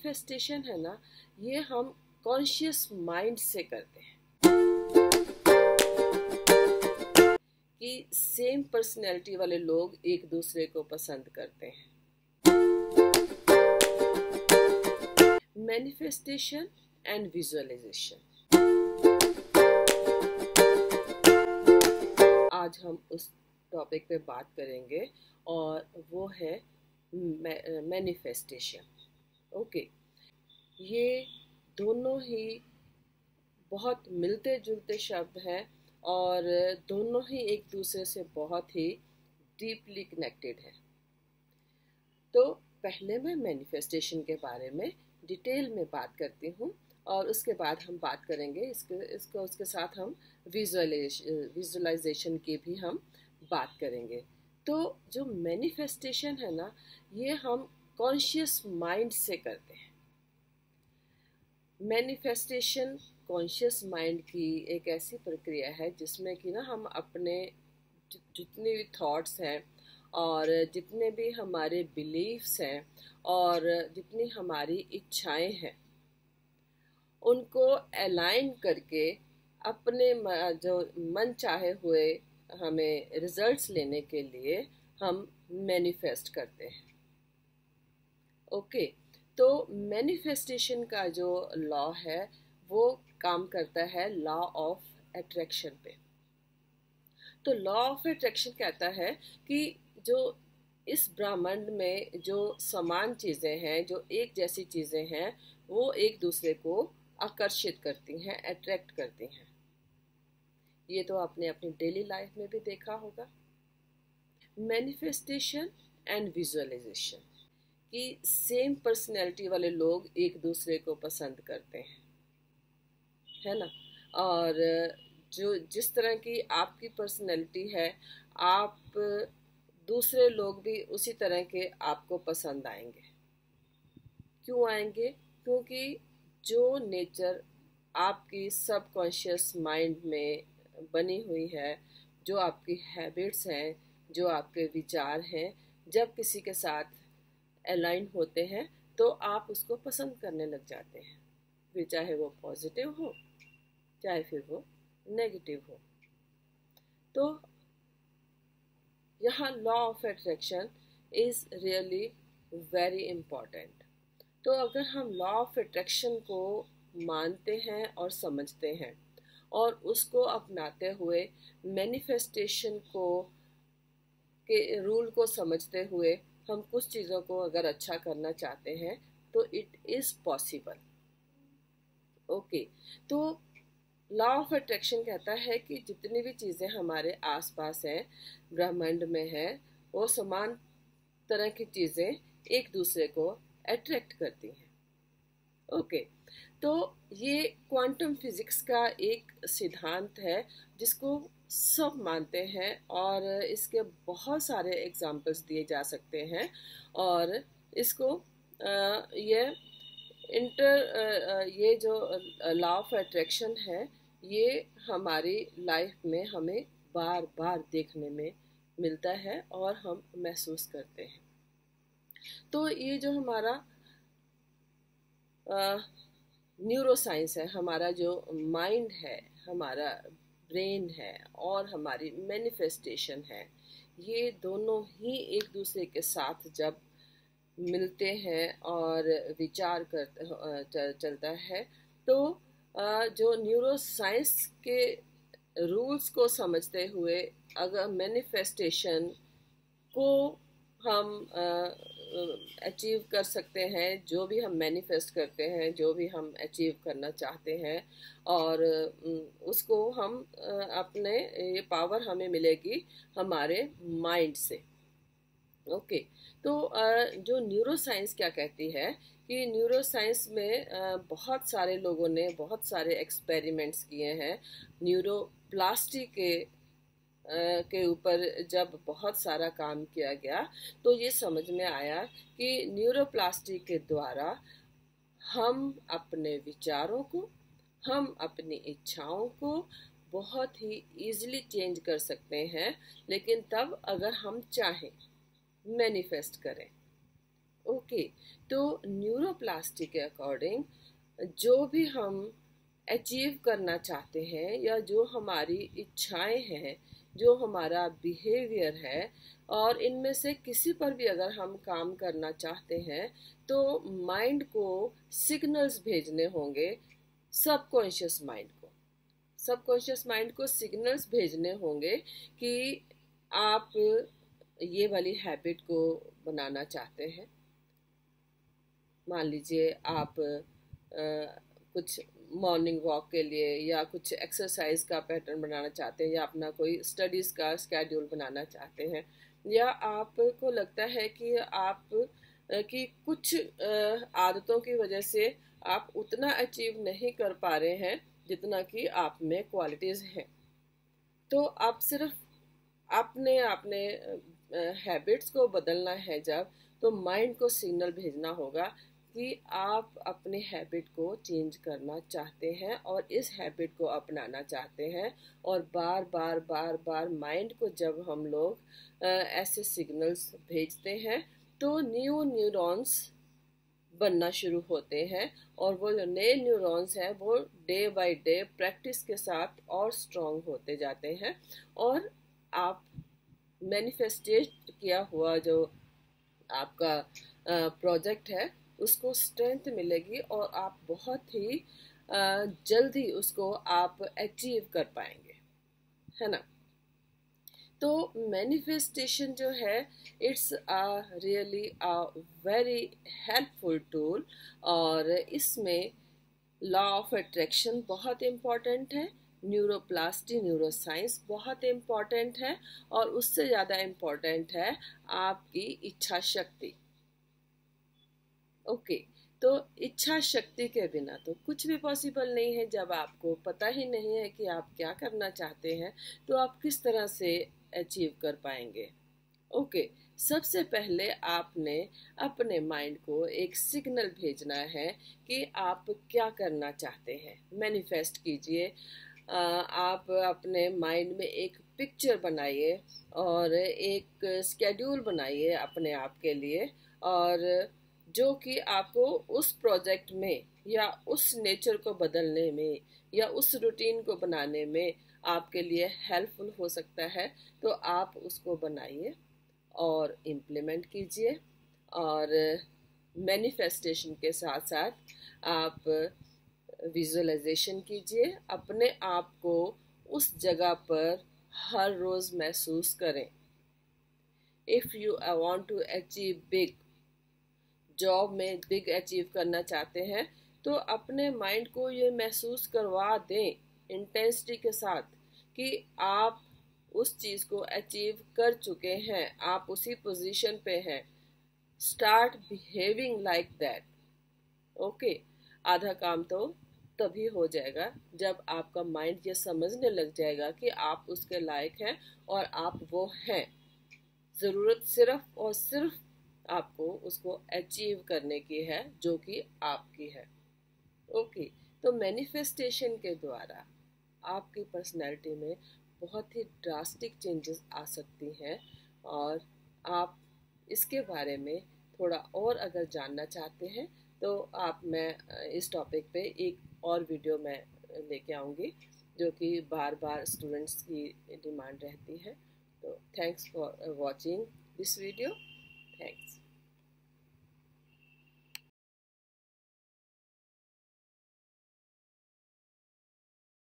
Manifestation है ना, ये हम कॉन्शियस माइंड से करते हैं कि सेम पर्सनैलिटी वाले लोग एक दूसरे को पसंद करते हैं। मैनिफेस्टेशन एंड विजुअलाइजेशन, आज हम उस टॉपिक पे बात करेंगे और वो है मैनिफेस्टेशन। ओके, ये दोनों ही बहुत मिलते जुलते शब्द हैं और दोनों ही एक दूसरे से बहुत ही डीपली कनेक्टेड है। तो पहले मैं मैनिफेस्टेशन के बारे में डिटेल में बात करती हूँ और उसके बाद हम बात करेंगे उसके साथ हम विजुअलाइजेशन की भी हम बात करेंगे। तो जो मैनिफेस्टेशन है ना, ये हम कॉन्शियस माइंड से करते हैं। मैनिफेस्टेशन कॉन्शियस माइंड की एक ऐसी प्रक्रिया है जिसमें कि ना हम अपने जितने भी थॉट्स हैं और जितने भी हमारे बिलीफ्स हैं और जितनी हमारी इच्छाएं हैं, उनको अलाइन करके अपने जो मन चाहे हुए हमें रिजल्ट्स लेने के लिए हम मैनिफेस्ट करते हैं। ओके, तो मैनिफेस्टेशन का जो लॉ है वो काम करता है लॉ ऑफ अट्रैक्शन पे। तो लॉ ऑफ अट्रैक्शन कहता है कि जो इस ब्रह्मांड में जो समान चीज़ें हैं, जो एक जैसी चीज़ें हैं, वो एक दूसरे को आकर्षित करती हैं, अट्रैक्ट करती हैं। ये तो आपने अपनी डेली लाइफ में भी देखा होगा। मैनिफेस्टेशन एंड विजुअलाइजेशन, कि सेम पर्सनैलिटी वाले लोग एक दूसरे को पसंद करते हैं, है ना। और जो जिस तरह की आपकी पर्सनैलिटी है, आप दूसरे लोग भी उसी तरह के आपको पसंद आएंगे। क्यों आएंगे? क्योंकि जो नेचर आपकी सबकॉन्शियस माइंड में बनी हुई है, जो आपकी हैबिट्स हैं, जो आपके विचार हैं, जब किसी के साथ अलाइन होते हैं तो आप उसको पसंद करने लग जाते हैं, फिर चाहे वो पॉजिटिव हो चाहे फिर वो नेगेटिव हो। तो यहाँ law of attraction is really very important. तो अगर हम लॉ ऑफ अट्रैक्शन को मानते हैं और समझते हैं और उसको अपनाते हुए मैनिफेस्टेशन को के रूल को समझते हुए हम कुछ चीज़ों को अगर अच्छा करना चाहते हैं तो इट इज़ पॉसिबल। ओके, तो लॉ ऑफ अट्रैक्शन कहता है कि जितनी भी चीज़ें हमारे आसपास हैं, ब्रह्मांड में है, वो समान तरह की चीज़ें एक दूसरे को अट्रैक्ट करती हैं। ओके, तो ये क्वांटम फिजिक्स का एक सिद्धांत है जिसको सब मानते हैं और इसके बहुत सारे एग्जाम्पल्स दिए जा सकते हैं और इसको ये जो लॉ ऑफ अट्रैक्शन है, ये हमारी लाइफ में हमें बार बार देखने में मिलता है और हम महसूस करते हैं। तो ये जो हमारा न्यूरो साइंस है, हमारा जो माइंड है, हमारा ब्रेन है और हमारी मैनिफेस्टेशन है, ये दोनों ही एक दूसरे के साथ जब मिलते हैं और विचार चलता है तो जो न्यूरो साइंस के रूल्स को समझते हुए अगर मैनिफेस्टेशन को हम अचीव कर सकते हैं, जो भी हम मैनिफेस्ट करते हैं, जो भी हम अचीव करना चाहते हैं, और उसको हम अपने ये पावर हमें मिलेगी हमारे माइंड से। ओके, तो जो न्यूरो साइंस क्या कहती है कि न्यूरो साइंस में बहुत सारे लोगों ने बहुत सारे एक्सपेरिमेंट्स किए हैं न्यूरोप्लास्टी के ऊपर। जब बहुत सारा काम किया गया तो ये समझ में आया कि न्यूरोप्लास्टी के द्वारा हम अपने विचारों को, हम अपनी इच्छाओं को बहुत ही ईजिली चेंज कर सकते हैं, लेकिन तब अगर हम चाहें, मैनिफेस्ट करें। ओके, तो न्यूरोप्लास्टिक के अकॉर्डिंग जो भी हम अचीव करना चाहते हैं या जो हमारी इच्छाएं हैं, जो हमारा बिहेवियर है, और इनमें से किसी पर भी अगर हम काम करना चाहते हैं तो माइंड को सिग्नल्स भेजने होंगे, सबकॉन्शियस माइंड को सबकॉन्शियस माइंड को सिग्नल्स भेजने होंगे कि आप ये वाली हैबिट को बनाना चाहते हैं। मान लीजिए आप कुछ मॉर्निंग वॉक के लिए या कुछ एक्सरसाइज का पैटर्न बनाना चाहते हैं, या अपना कोई स्टडीज़ का स्केड्यूल बनाना चाहते हैं, या आपको लगता है कि आप कि कुछ आदतों की वजह से आप उतना अचीव नहीं कर पा रहे हैं जितना कि आप में क्वालिटीज़ हैं। तो आप सिर्फ अपने अपने हैबिट्स को बदलना है जब, तो माइंड को सिग्नल भेजना होगा कि आप अपने हैबिट को चेंज करना चाहते हैं और इस हैबिट को अपनाना चाहते हैं। और बार बार बार बार माइंड को जब हम लोग ऐसे सिग्नल्स भेजते हैं तो न्यू न्यूरॉन्स बनना शुरू होते हैं, और वो जो नए न्यूरॉन्स हैं वो डे बाय डे प्रैक्टिस के साथ और स्ट्रॉन्ग होते जाते हैं, और आप मैनिफेस्टेट किया हुआ जो आपका प्रोजेक्ट है उसको स्ट्रेंथ मिलेगी और आप बहुत ही जल्दी उसको आप अचीव कर पाएंगे, है ना। तो मैनिफेस्टेशन जो है it's really a very helpful tool, और इसमें लॉ ऑफ अट्रैक्शन बहुत इम्पॉर्टेंट है, न्यूरोप्लास्टी न्यूरोसाइंस बहुत इम्पॉर्टेंट है, और उससे ज़्यादा इम्पॉर्टेंट है आपकी इच्छा शक्ति। ओके, तो इच्छा शक्ति के बिना तो कुछ भी पॉसिबल नहीं है। जब आपको पता ही नहीं है कि आप क्या करना चाहते हैं तो आप किस तरह से अचीव कर पाएंगे। ओके, सबसे पहले आपने अपने माइंड को एक सिग्नल भेजना है कि आप क्या करना चाहते हैं। मैनिफेस्ट कीजिए, आप अपने माइंड में एक पिक्चर बनाइए और एक स्केड्यूल बनाइए अपने आप के लिए, और जो कि आपको उस प्रोजेक्ट में या उस नेचर को बदलने में या उस रूटीन को बनाने में आपके लिए हेल्पफुल हो सकता है। तो आप उसको बनाइए और इम्प्लीमेंट कीजिए, और मैनिफेस्टेशन के साथ साथ आप विजुअलाइजेशन कीजिए, अपने आप को उस जगह पर हर रोज़ महसूस करें। If you want to achieve big, job में बिग अचीव करना चाहते हैं तो अपने माइंड को ये महसूस करवा दें इंटेंसिटी के साथ कि आप उस चीज़ को अचीव कर चुके हैं, आप उसी पोजीशन पे हैं। Start behaving like that. Okay, आधा काम तो तभी हो जाएगा जब आपका माइंड ये समझने लग जाएगा कि आप उसके लायक हैं और आप वो हैं। ज़रूरत सिर्फ और सिर्फ आपको उसको अचीव करने की है जो कि आपकी है। ओके, तो मैनिफेस्टेशन के द्वारा आपकी पर्सनैलिटी में बहुत ही ड्रास्टिक चेंजेस आ सकती हैं, और आप इसके बारे में थोड़ा और अगर जानना चाहते हैं तो मैं इस टॉपिक पे एक और वीडियो मैं लेके आऊँगी जो कि बार बार स्टूडेंट्स की डिमांड रहती है। तो thanks for watching this video. Thanks.